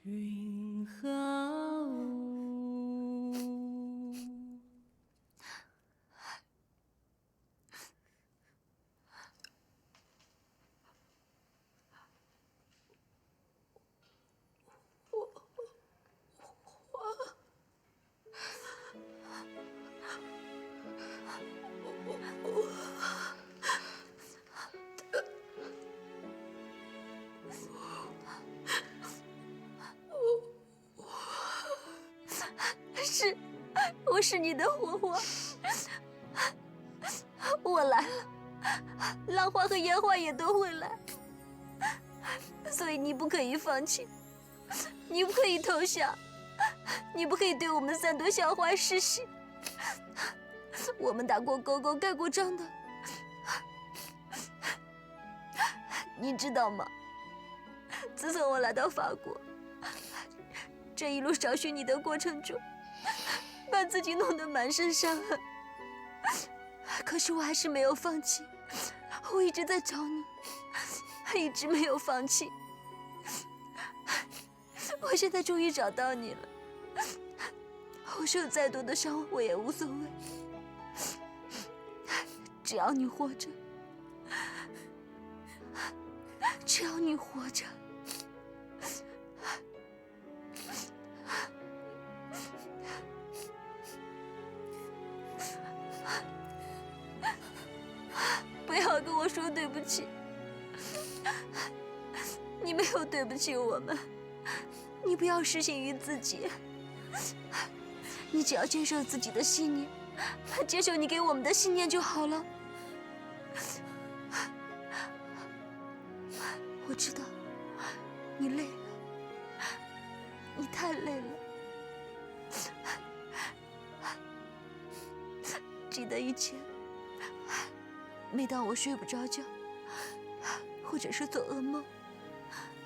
云和雾，我是你的火花，我来了，浪花和烟花也都会来，所以你不可以放弃，你不可以投降，你不可以对我们3朵小花失信。我们打过勾勾，盖过章的，你知道吗？自从我来到法国，这一路找寻你的过程中，把自己弄得满身伤痕，可是我还是没有放弃，我一直在找你，一直没有放弃。我现在终于找到你了，我受再多的伤我也无所谓，只要你活着，只要你活着。不要跟我说对不起，你没有对不起我们，你不要失信于自己，你只要坚守自己的信念，接受你给我们的信念就好了。我知道你累了，你太累了，记得以前每当我睡不着觉，或者是做噩梦，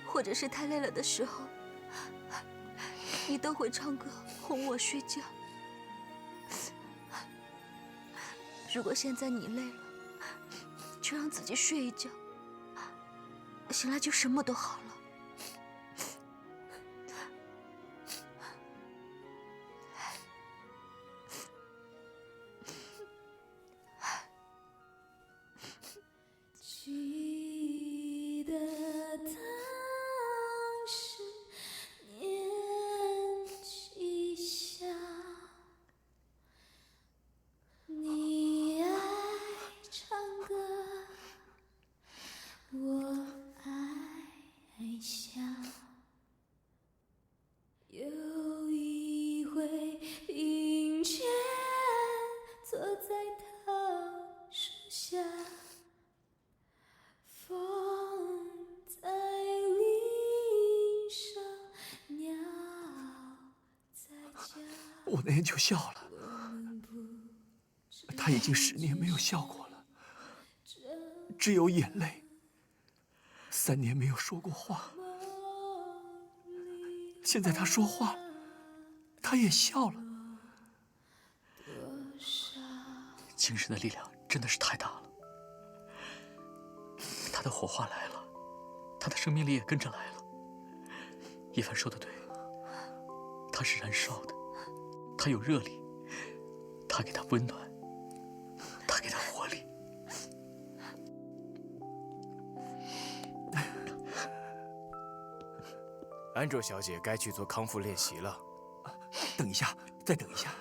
或者是太累了的时候，你都会唱歌哄我睡觉。如果现在你累了，就让自己睡一觉，醒来就什么都好了。记得当时年纪小，你爱唱歌，我爱笑。有一回并肩坐在桃树下，风在林上，鸟在叫。我那天就笑了，他已经10年没有笑过了，只有眼泪。3年没有说过话，现在他说话了，他也笑了。精神的力量真的是太大了，他的火花来了，他的生命力也跟着来了。叶凡说的对，他是燃烧的，他有热力，他给他温暖，他给他活力。安卓小姐该去做康复练习了。等一下，再等一下。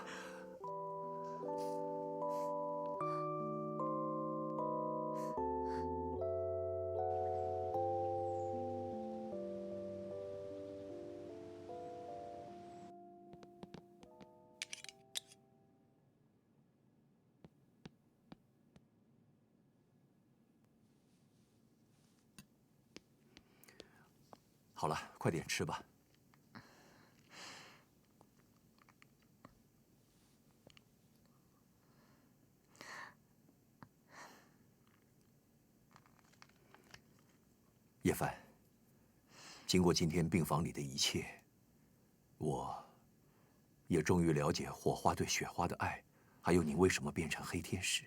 好了，快点吃吧。叶帆，经过今天病房里的一切，我也终于了解火花对雪花的爱，还有你为什么变成黑天使。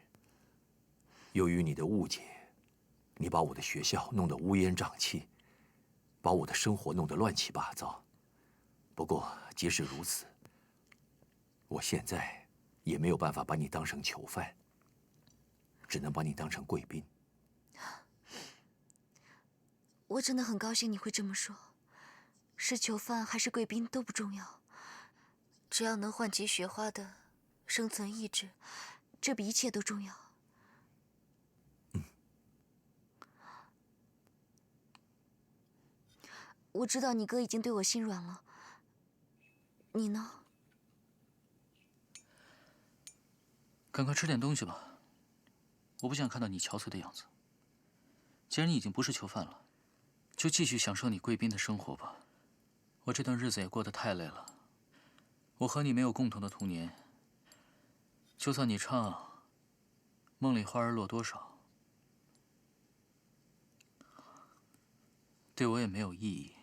由于你的误解，你把我的学校弄得乌烟瘴气，把我的生活弄得乱七八糟。不过即使如此，我现在也没有办法把你当成囚犯，只能把你当成贵宾。我真的很高兴你会这么说，是囚犯还是贵宾都不重要，只要能唤起雪花的生存意志，这比一切都重要。我知道你哥已经对我心软了，你呢？赶快吃点东西吧，我不想看到你憔悴的样子。既然你已经不是囚犯了，就继续享受你贵宾的生活吧。我这段日子也过得太累了，我和你没有共同的童年。就算你唱《梦里花儿落多少》，对我也没有意义。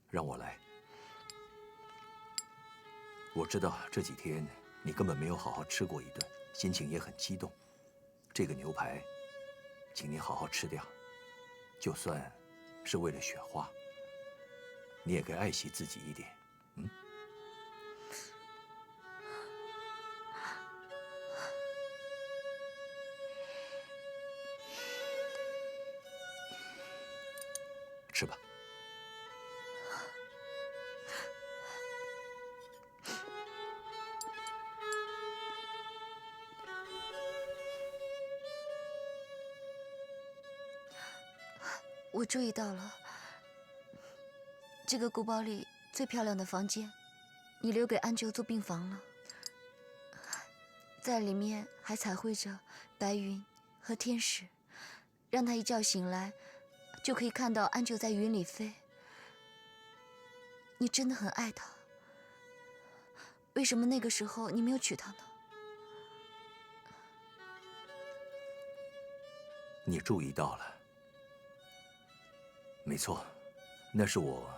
让我来。我知道这几天你根本没有好好吃过一顿，心情也很激动。这个牛排，请你好好吃掉，就算是为了雪花，你也该爱惜自己一点。嗯。吃吧。我注意到了，这个古堡里最漂亮的房间，你留给安九做病房了。在里面还彩绘着白云和天使，让他一觉醒来，就可以看到安九在云里飞。你真的很爱他，为什么那个时候你没有娶她呢？你注意到了。没错，那是我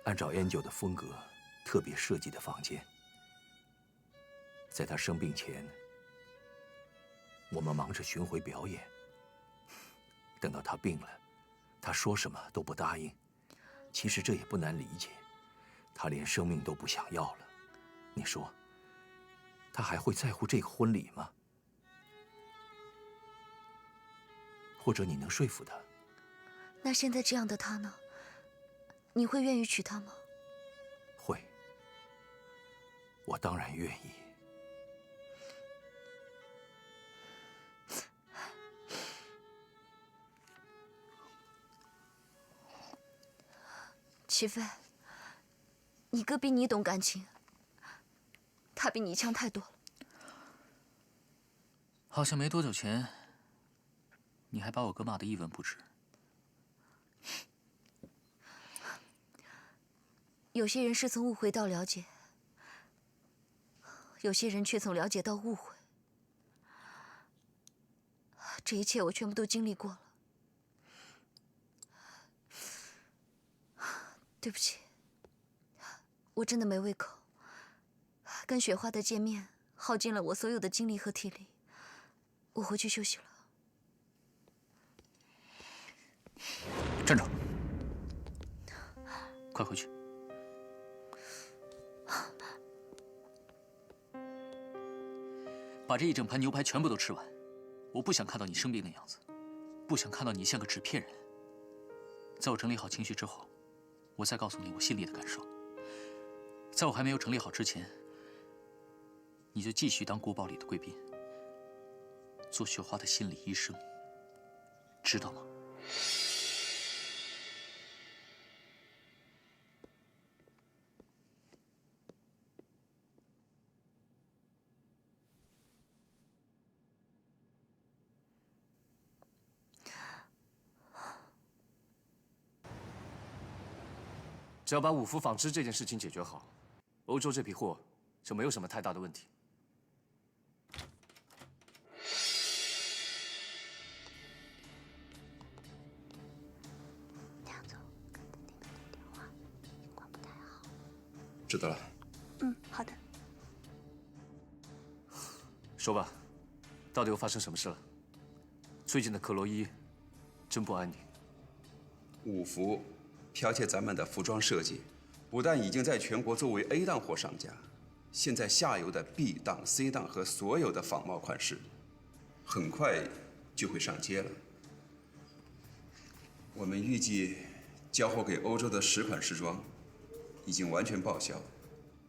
按照 Angel 的风格特别设计的房间。在他生病前，我们忙着巡回表演。等到他病了，他说什么都不答应。其实这也不难理解，他连生命都不想要了。你说，他还会在乎这个婚礼吗？或者你能说服他？那现在这样的他呢？你会愿意娶她吗？会，我当然愿意。齐飞，你哥比你懂感情，他比你强太多了。好像没多久前，你还把我哥骂得一文不值。有些人是从误会到了解，有些人却从了解到误会。这一切我全部都经历过了。对不起，我真的没胃口。跟雪花的见面耗尽了我所有的精力和体力，我回去休息了。站住！快回去。把这一整盘牛排全部都吃完，我不想看到你生病的样子，不想看到你像个纸片人。在我整理好情绪之后，我再告诉你我心里的感受。在我还没有整理好之前，你就继续当古堡里的贵宾，做雪花的心理医生，知道吗？只要把五福纺织这件事情解决好，欧洲这批货就没有什么太大的问题。梁总，刚才那个电话情况不太好。知道了。好的。说吧，到底又发生什么事了？最近的克洛伊真不安宁。五福剽窃咱们的服装设计，不但已经在全国作为 A 档货上架，现在下游的 B 档、C 档和所有的仿冒款式，很快就会上街了。我们预计交货给欧洲的10款时装，已经完全报销，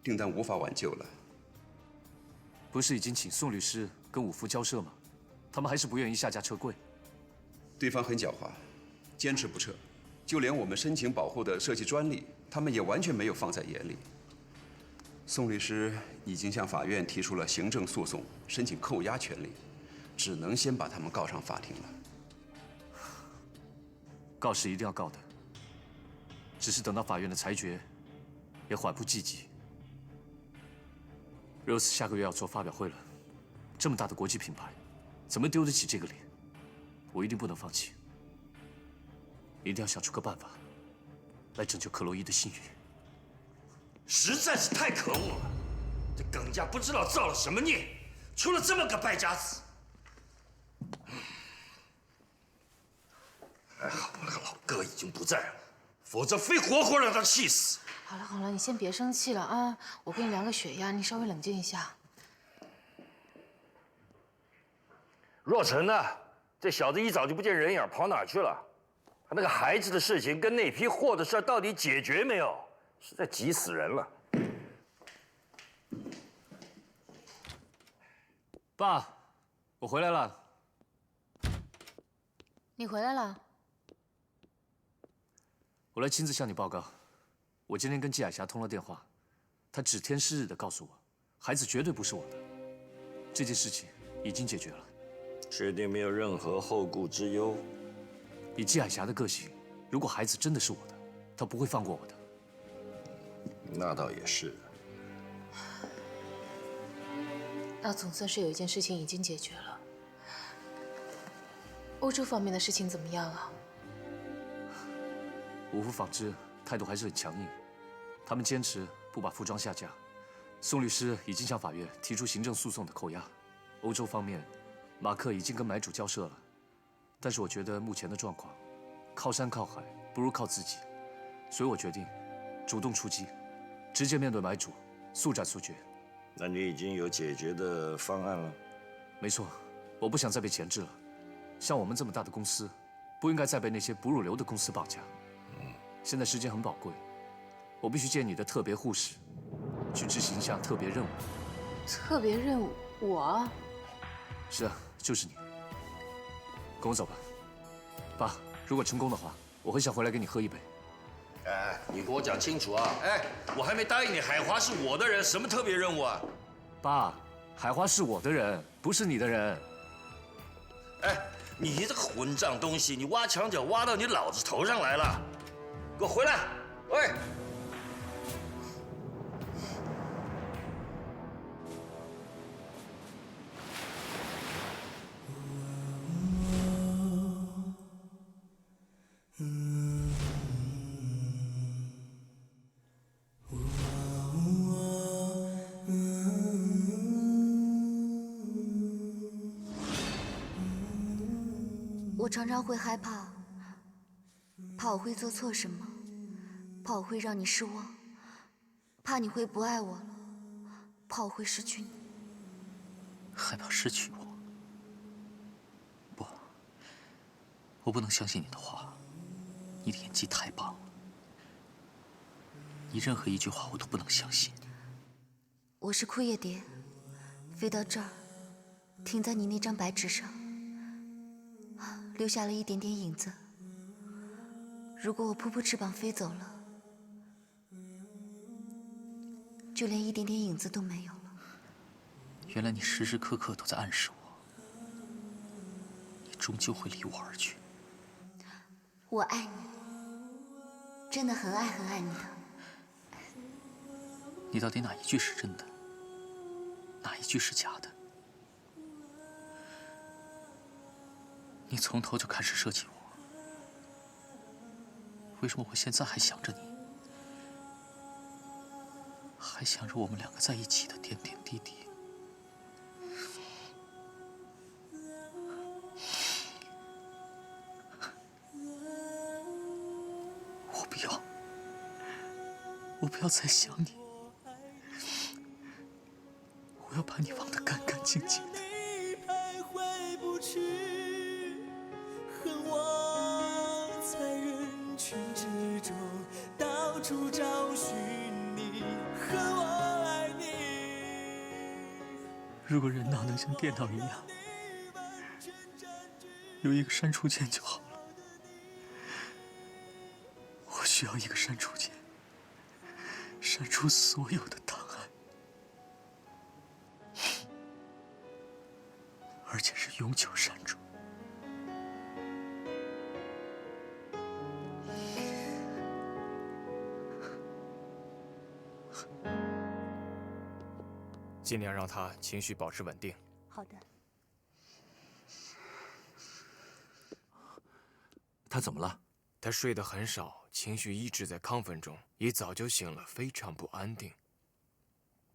订单无法挽救了。不是已经请宋律师跟五福交涉吗？他们还是不愿意下架撤柜。对方很狡猾，坚持不撤，就连我们申请保护的设计专利，他们也完全没有放在眼里。宋律师已经向法院提出了行政诉讼，申请扣押权利，只能先把他们告上法庭了。告是一定要告的，只是等到法院的裁决，也缓不济急。Rose 下个月要做发表会了，这么大的国际品牌，怎么丢得起这个脸？我一定不能放弃，一定要想出个办法，来拯救克洛伊的信誉。实在是太可恶了！这耿家不知道造了什么孽，出了这么个败家子。还好那个老哥已经不在了，否则非活活让他气死。好了好了，你先别生气了啊！我给你量个血压，你稍微冷静一下。若尘呢？这小子一早就不见人影，跑哪儿去了？他那个孩子的事情跟那批货的事到底解决没有？实在急死人了。爸，我回来了。你回来了？我来亲自向你报告。我今天跟季海霞通了电话，她指天誓日地告诉我，孩子绝对不是我的。这件事情已经解决了。确定没有任何后顾之忧？以季海霞的个性，如果孩子真的是我的，她不会放过我的。那倒也是。那总算是有一件事情已经解决了。欧洲方面的事情怎么样啊？五福纺织态度还是很强硬，他们坚持不把服装下架。宋律师已经向法院提出行政诉讼的扣押。欧洲方面，马克已经跟买主交涉了，但是我觉得目前的状况，靠山靠海不如靠自己，所以我决定主动出击，直接面对买主，速战速决。那你已经有解决的方案了？没错，我不想再被钳制了。像我们这么大的公司，不应该再被那些不入流的公司绑架。现在时间很宝贵，我必须借你的特别护士，去执行一项特别任务。特别任务，我？是啊，就是你。跟我走吧，爸。如果成功的话，我很想回来跟你喝一杯。哎，你给我讲清楚啊！哎，我还没答应你，海华是我的人，什么特别任务啊？爸，海华是我的人，不是你的人。哎，你这个混账东西，你挖墙脚挖到你老子头上来了！给我回来！喂！我常常会害怕，怕我会做错什么，怕我会让你失望，怕你会不爱我了，怕我会失去你。害怕失去我？不，我不能相信你的话。你的演技太棒了，你任何一句话我都不能相信。我是枯叶蝶，飞到这儿，停在你那张白纸上，留下了一点点影子。如果我扑扑翅膀飞走了，就连一点点影子都没有了。原来你时时刻刻都在暗示我，你终究会离我而去。我爱你，真的很爱很爱你的。你到底哪一句是真的，哪一句是假的？你从头就开始设计我，为什么我现在还想着你，还想着我们两个在一起的点点滴滴？我不要，我不要再想你，我要把你忘得干干净净的。如果人脑能像电脑一样，有一个删除键就好了。我需要一个删除键，删除所有的档案，而且是永久删除。尽量让他情绪保持稳定。好的。他怎么了？他睡得很少，情绪一直在亢奋中，一早就醒了，非常不安定。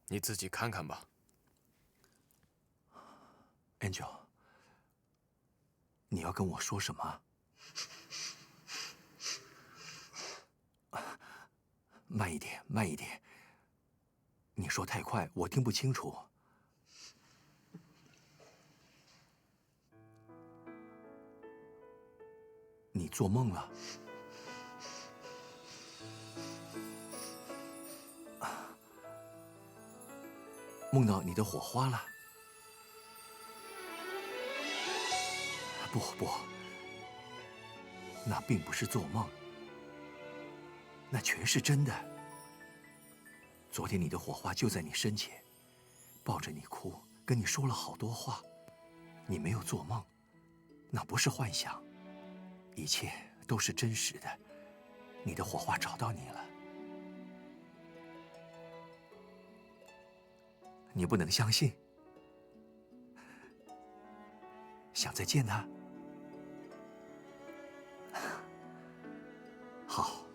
你自己看看吧。Angel， 你要跟我说什么？慢一点，慢一点。你说太快，我听不清楚。你做梦了？梦到你的火花了？不，那并不是做梦，那全是真的。昨天你的火花就在你身前，抱着你哭，跟你说了好多话。你没有做梦，那不是幻想，一切都是真实的。你的火花找到你了，你不能相信，想再见他？好。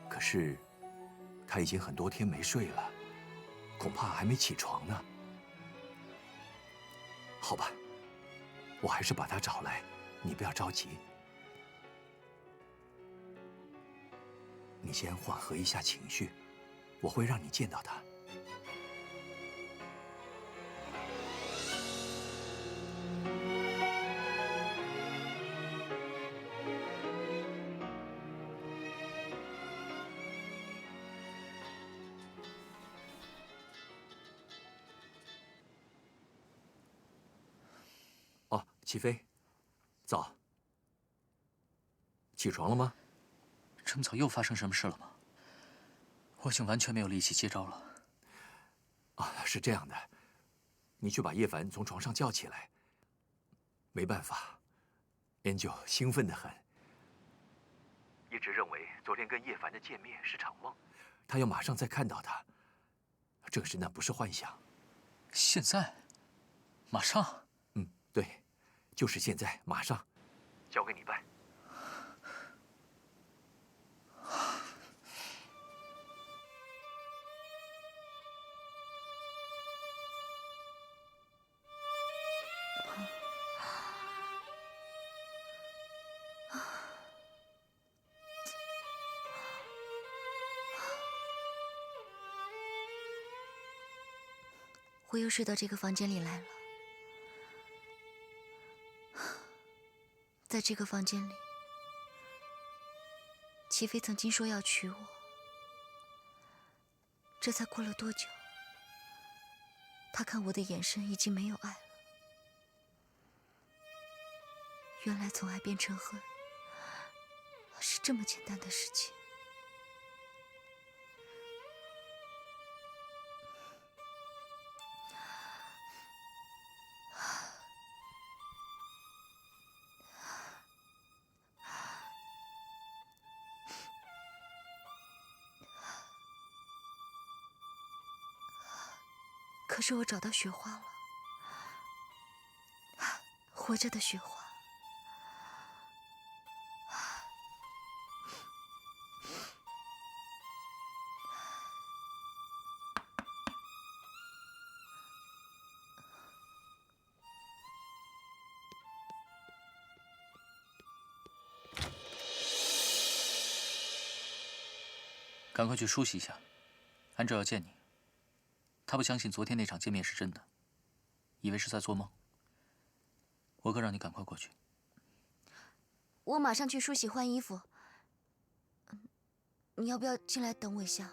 可是，他已经很多天没睡了，恐怕还没起床呢。好吧，我还是把他找来，你不要着急。你先缓和一下情绪，我会让你见到他。哦，齐飞，早。起床了吗？这么早又发生什么事了吗？我已经完全没有力气接招了。啊，是这样的，你去把叶凡从床上叫起来。没办法，Angel兴奋得很，一直认为昨天跟叶凡的见面是场梦，他要马上再看到他，证实那不是幻想。现在？马上？嗯，对，就是现在，马上，交给你办。我又睡到这个房间里来了。在这个房间里，齐飞曾经说要娶我，这才过了多久？他看我的眼神已经没有爱了。原来从爱变成恨，是这么简单的事情。可是我找到雪花了，活着的雪花。赶快去梳洗一下，安哲要见你。他不相信昨天那场见面是真的，以为是在做梦。我哥让你赶快过去。我马上去梳洗换衣服。你要不要进来等我一下？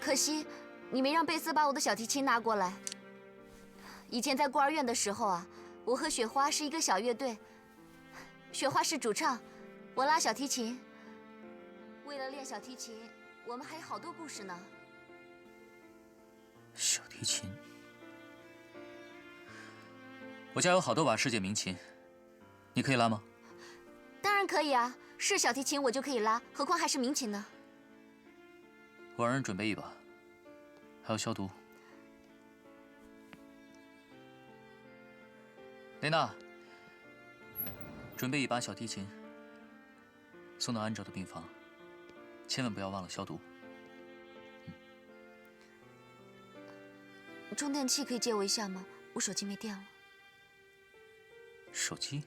可惜，你没让贝斯把我的小提琴拿过来。以前在孤儿院的时候啊，我和雪花是一个小乐队，雪花是主唱，我拉小提琴。为了练小提琴，我们还有好多故事呢。小提琴，我家有好多把世界名琴，你可以拉吗？当然可以啊，是小提琴我就可以拉，何况还是民琴呢。我让人准备一把，还要消毒。雷娜，准备一把小提琴，送到安哲的病房，千万不要忘了消毒。充电器可以借我一下吗？我手机没电了。手机？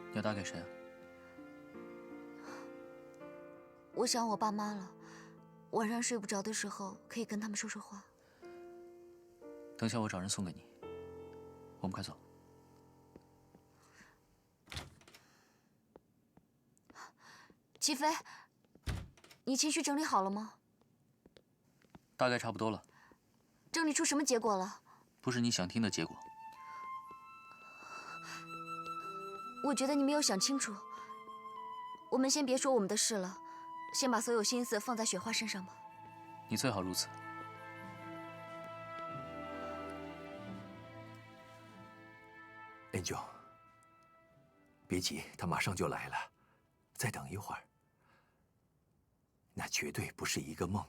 你要打给谁啊？我想我爸妈了，晚上睡不着的时候可以跟他们说说话。等下我找人送给你。我们快走。齐飞，你情绪整理好了吗？大概差不多了。整理出什么结果了？不是你想听的结果。我觉得你没有想清楚。我们先别说我们的事了，先把所有心思放在雪花身上吧。你最好如此。Angel， 别急，他马上就来了，再等一会儿。那绝对不是一个梦，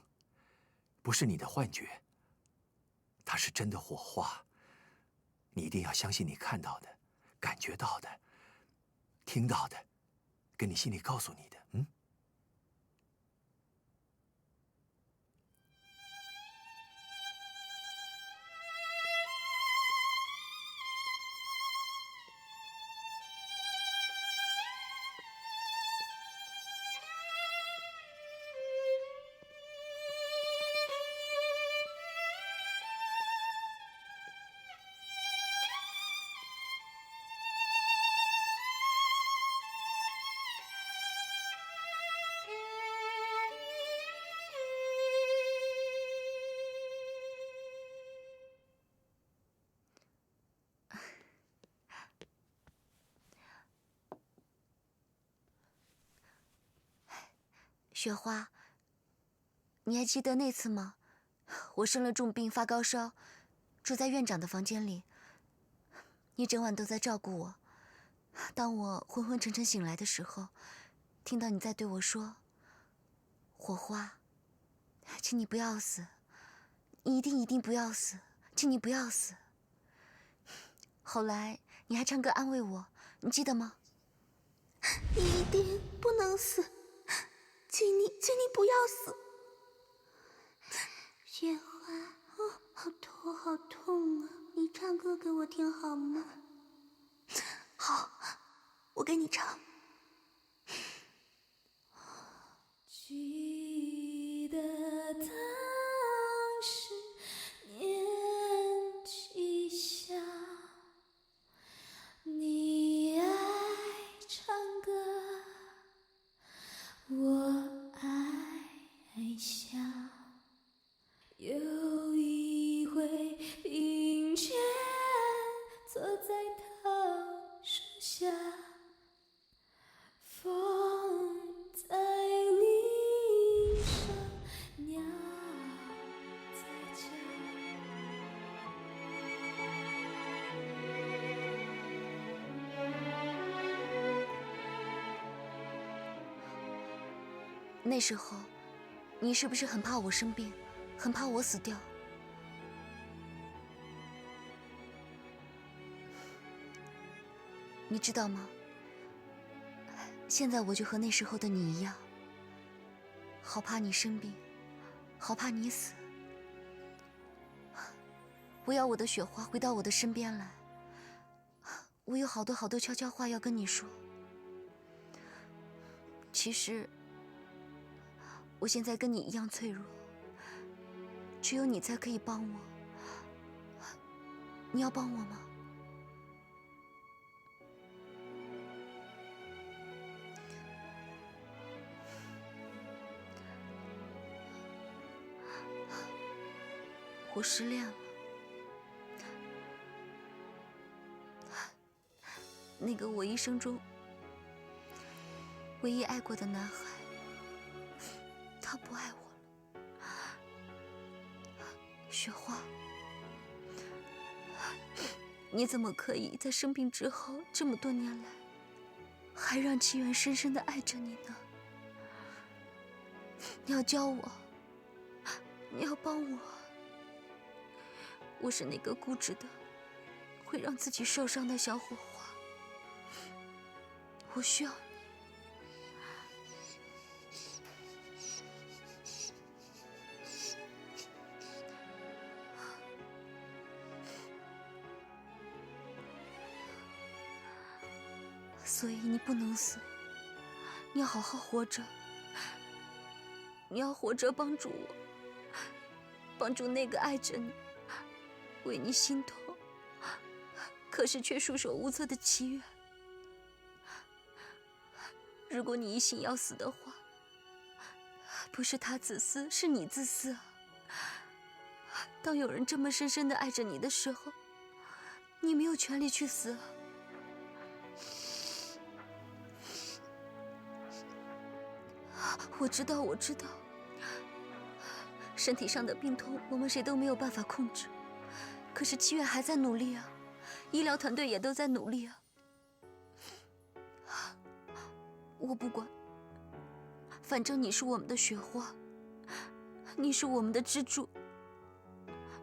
不是你的幻觉，它是真的火花。你一定要相信你看到的、感觉到的、听到的，跟你心里告诉你的，雪花，你还记得那次吗？我生了重病，发高烧，住在院长的房间里。你整晚都在照顾我。当我昏昏沉沉醒来的时候，听到你在对我说：“火花，请你不要死，你一定不要死，请你不要死。”后来你还唱歌安慰我，你记得吗？你一定不能死，请你不要死。雪花，好痛好痛啊！你唱歌给我听好吗？好，我给你唱。记得当时年纪小，你爱唱歌，我爱笑。有一回那时候，你是不是很怕我生病，很怕我死掉？你知道吗？现在我就和那时候的你一样，好怕你生病，好怕你死。我要我的雪花回到我的身边来。我有好多好多悄悄话要跟你说。其实，我现在跟你一样脆弱，只有你才可以帮我。你要帮我吗？我失恋了。那个我一生中唯一爱过的男孩，他不爱我了。雪花，你怎么可以在生病之后这么多年来，还让齐远深深的爱着你呢？你要教我，你要帮我。我是那个固执的，会让自己受伤的小火花。我需要你。所以你不能死，你要好好活着。你要活着帮助我，帮助那个爱着你、为你心痛，可是却束手无策的齐远。如果你一心要死的话，不是他自私，是你自私啊！当有人这么深深的爱着你的时候，你没有权利去死啊！我知道，我知道，身体上的病痛我们谁都没有办法控制，可是齐远还在努力啊，医疗团队也都在努力啊。我不管，反正你是我们的雪花，你是我们的支柱。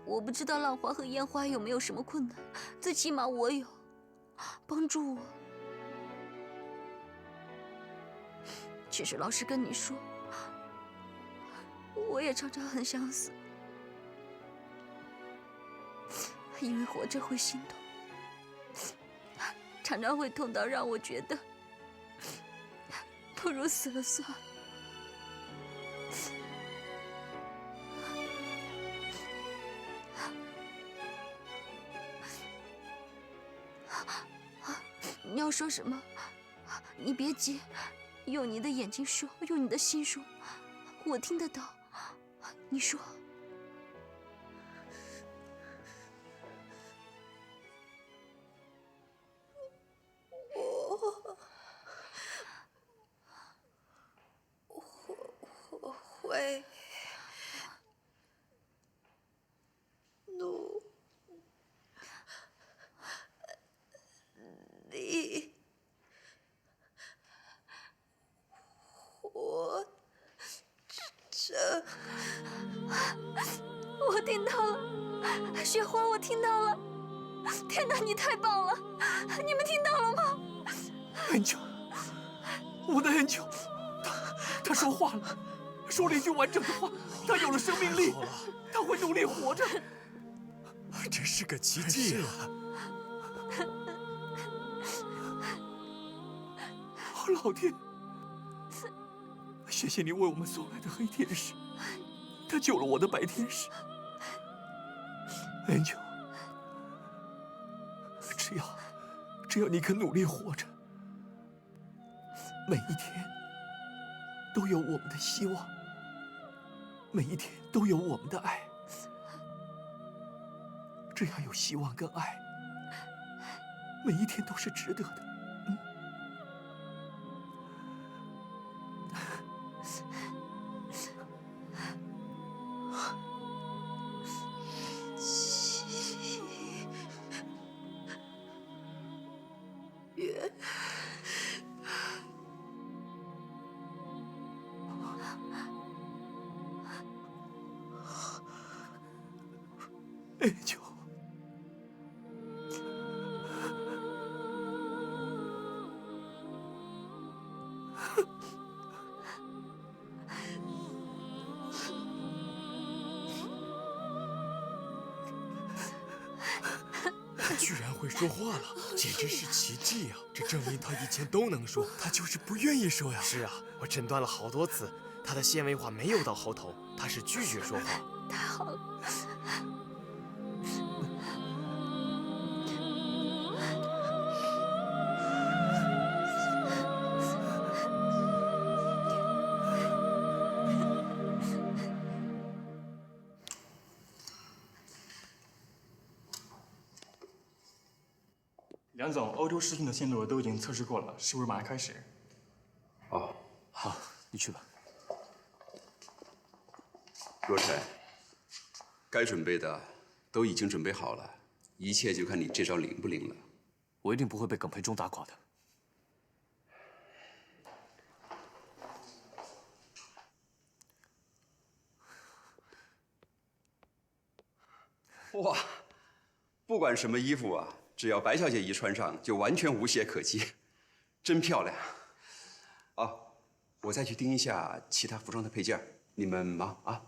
我不知道浪花和烟花有没有什么困难，最起码我有，帮助我。其实老实跟你说，我也常常很想死，因为活着会心痛，常常会痛到让我觉得不如死了算了。你要说什么？你别急，用你的眼睛说，用你的心说，我听得到。你说。我会努力活着。我听到了，雪花，我听到了。天哪，你太棒了！你们听到了吗？恩秋，我的恩秋，他说话了，说了一句完整的话，他有了生命力，他会努力活着。这是个奇迹啊！老天，谢谢你为我们送来的黑天使，他救了我的白天使。恩秋，只要你肯努力活着，每一天都有我们的希望，每一天都有我们的爱。只要有希望跟爱，每一天都是值得的。求。他居然会说话了，简直是奇迹啊！这证明他以前都能说，他就是不愿意说呀。是啊，我诊断了好多次，他的纤维化没有到喉头，他是拒绝说话。太好了。梁总，欧洲视讯的线路都已经测试过了，是不是马上开始？哦，好，你去吧。若晨，该准备的都已经准备好了，一切就看你这招灵不灵了。我一定不会被耿培忠打垮的。哇，不管什么衣服啊，只要白小姐一穿上，就完全无懈可击，真漂亮。哦，我再去盯一下其他服装的配件，你们忙啊。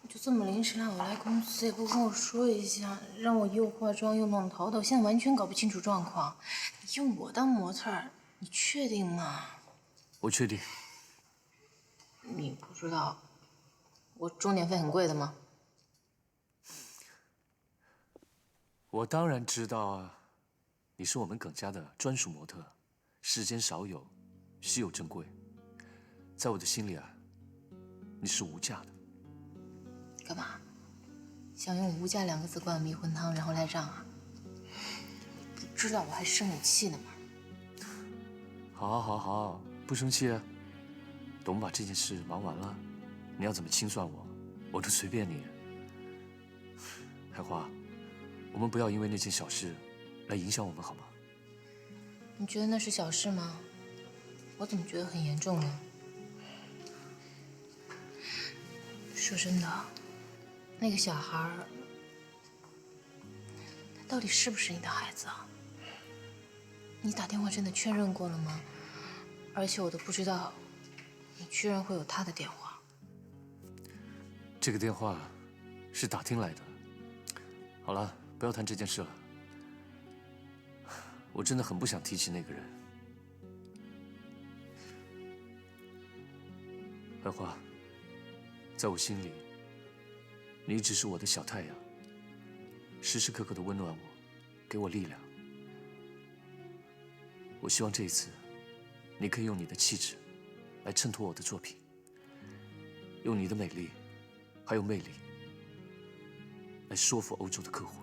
就这么临时让我来公司，也不跟我说一下，让我又化妆又弄头的，现在完全搞不清楚状况。你用我当模特儿，你确定吗？我确定。你不知道我钟点费很贵的吗？我当然知道啊，你是我们耿家的专属模特，世间少有，稀有珍贵。在我的心里啊，你是无价的。干嘛？想用无价2个字灌我迷魂汤，然后赖账啊？你不知道我还生你气呢吗？好，不生气啊。等我们把这件事忙完了，你要怎么清算我，我都随便你。海华，我们不要因为那件小事来影响我们，好吗？你觉得那是小事吗？我怎么觉得很严重呢？说真的，那个小孩儿，他到底是不是你的孩子啊？你打电话真的确认过了吗？而且我都不知道，你居然会有他的电话。这个电话是打听来的。好了，不要谈这件事了。我真的很不想提起那个人。海华，在我心里，你一直是我的小太阳，时时刻刻的温暖我，给我力量。我希望这一次，你可以用你的气质来衬托我的作品，用你的美丽还有魅力来说服欧洲的客户。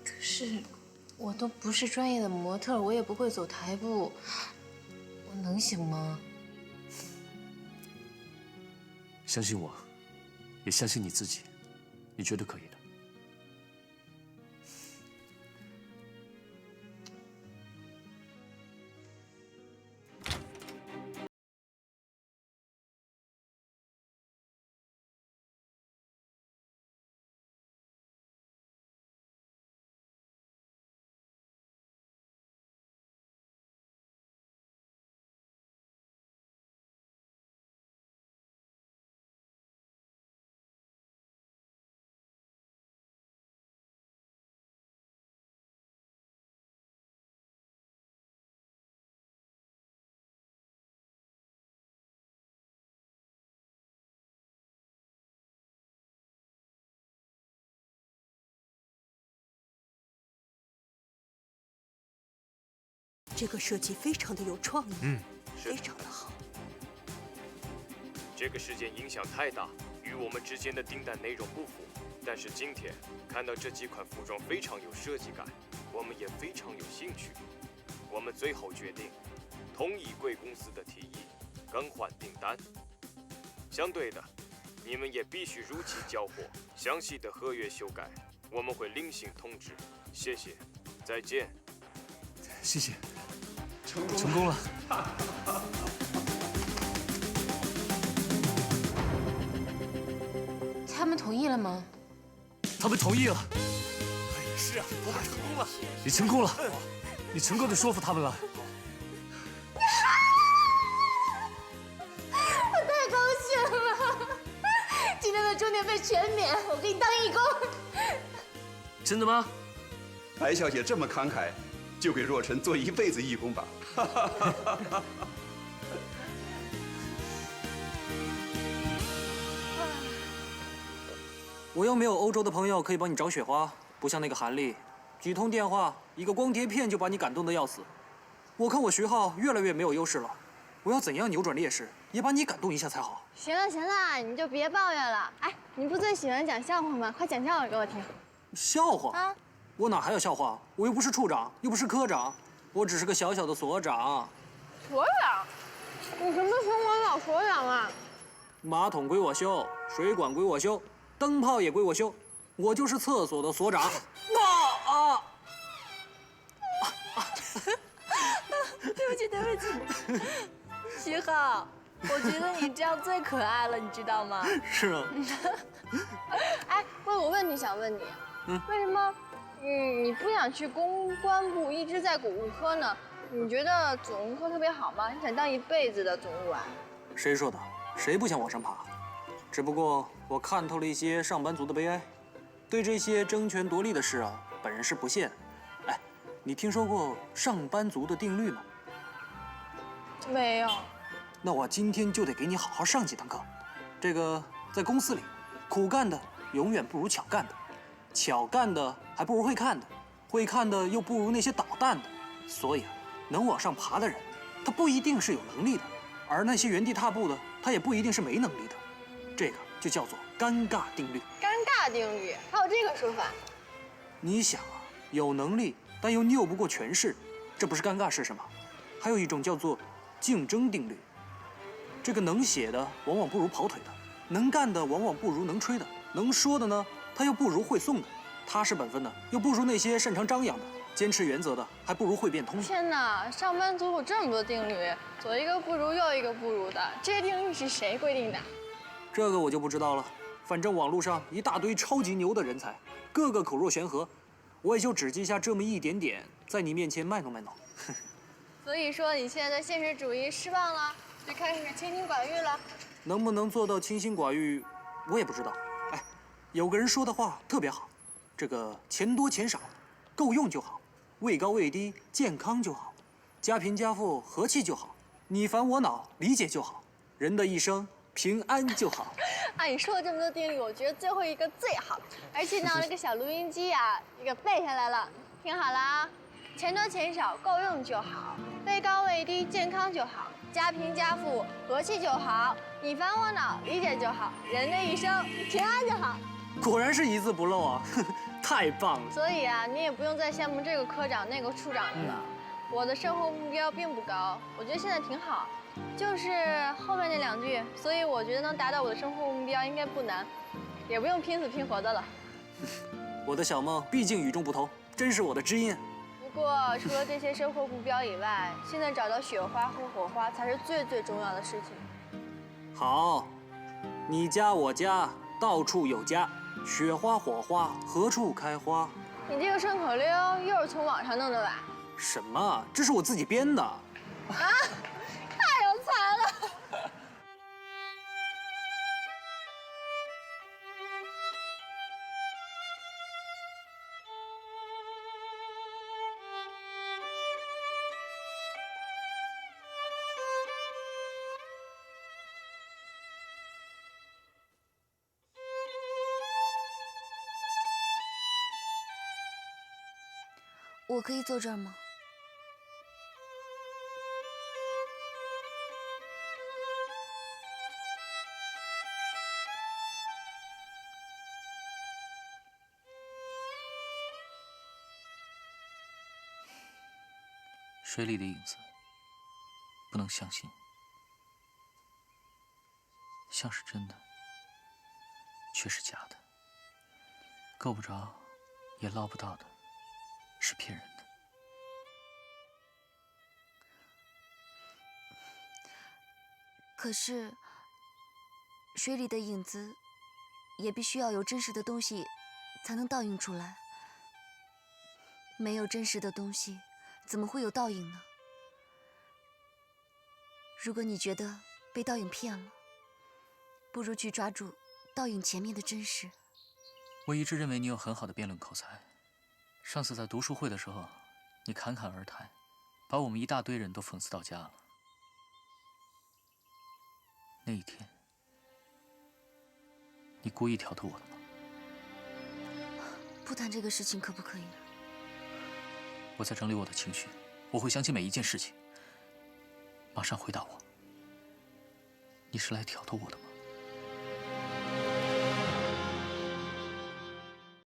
可是，我都不是专业的模特，我也不会走台步，我能行吗？相信我，也相信你自己，你绝对可以的。这个设计非常的有创意，非常的好。这个事件影响太大，与我们之间的订单内容不符。但是今天看到这几款服装非常有设计感，我们也非常有兴趣。我们最后决定同意贵公司的提议，更换订单。相对的，你们也必须如期交货。详细的合约修改，我们会另行通知。谢谢，再见。谢谢。成功了。成功了。们同意了吗？他们同意了。是啊，我们成功了。你成功了，你成功的说服他们了。我太高兴了！今天的钟点费全免，我给你当义工。真的吗？白小姐这么慷慨，就给若尘做一辈子义工吧。我又没有欧洲的朋友可以帮你找雪花，不像那个韩丽，几通电话，一个光碟片就把你感动得要死。我看我徐浩越来越没有优势了，我要怎样扭转劣势，也把你感动一下才好。行了行了，你就别抱怨了。哎，你不最喜欢讲笑话吗？快讲笑话给我听。笑话？啊？我哪还有笑话？我又不是处长，又不是科长，我只是个小小的所长。所长？你什么时候我老所长啊？马桶归我修，水管归我修，灯泡也归我修，我就是厕所的所长。对不起，对不起，徐浩，我觉得你这样最可爱了，你知道吗？是啊。哎，我有个问题想问你，为什么，你不想去公关部，一直在谷物科呢？你觉得总务科特别好吗？你想当一辈子的总务啊？谁说的？谁不想往上爬？只不过我看透了一些上班族的悲哀，对这些争权夺利的事啊，本人是不屑的。哎，你听说过上班族的定律吗？没有。那我今天就得给你好好上几堂课。这个在公司里，苦干的永远不如巧干的，巧干的还不如会看的，会看的又不如那些捣蛋的。所以啊，能往上爬的人，他不一定是有能力的，而那些原地踏步的，他也不一定是没能力的。这个就叫做尴尬定律。尴尬定律，还有这个说法？你想啊，有能力但又拗不过权势，这不是尴尬是什么？还有一种叫做竞争定律。这个能写的往往不如跑腿的，能干的往往不如能吹的，能说的呢，他又不如会送的，踏实本分的又不如那些擅长张扬的，坚持原则的还不如会变通的。天哪，上班族有这么多定律，左一个不如右一个不如的，这些定律是谁规定的？这个我就不知道了。反正网络上一大堆超级牛的人才，个个口若悬河，我也就只记下这么一点点，在你面前卖弄卖弄。所以说你现在对现实主义失望了，就开始清心寡欲了？能不能做到清心寡欲，我也不知道。哎，有个人说的话特别好，这个钱多钱少，够用就好；位高位低，健康就好；家贫家富，和气就好；你烦我恼，理解就好；人的一生平安就好。啊，你说了这么多定律，我觉得最后一个最好，而且呢，那个小录音机啊，也给背下来了，听好了啊。钱多钱少，够用就好；位高位低，健康就好；家贫家富，和气就好；你烦我恼，理解就好；人的一生平安就好。果然是一字不漏啊，太棒了。所以啊，你也不用再羡慕这个科长那个处长的了。我的生活目标并不高，我觉得现在挺好，就是后面那两句，所以我觉得能达到我的生活目标应该不难，也不用拼死拼活的了。我的小梦毕竟与众不同，真是我的知音。不过除了这些生活目标以外，现在找到雪花和火花才是最重要的事情。好，你家我家到处有家，雪花火花何处开花？你这个顺口溜又是从网上弄的吧？什么？这是我自己编的。啊，太有才了！我可以坐这儿吗？水里的影子，不能相信，像是真的，却是假的，够不着，也捞不到的，是骗人的。可是，水里的影子也必须要有真实的东西才能倒映出来。没有真实的东西，怎么会有倒影呢？如果你觉得被倒影骗了，不如去抓住倒影前面的真实。我一直认为你有很好的辩论口才。上次在读书会的时候，你侃侃而谈，把我们一大堆人都讽刺到家了。那一天，你故意挑逗我的吗？不谈这个事情可不可以？我在整理我的情绪，我会想起每一件事情。马上回答我，你是来挑逗我的吗？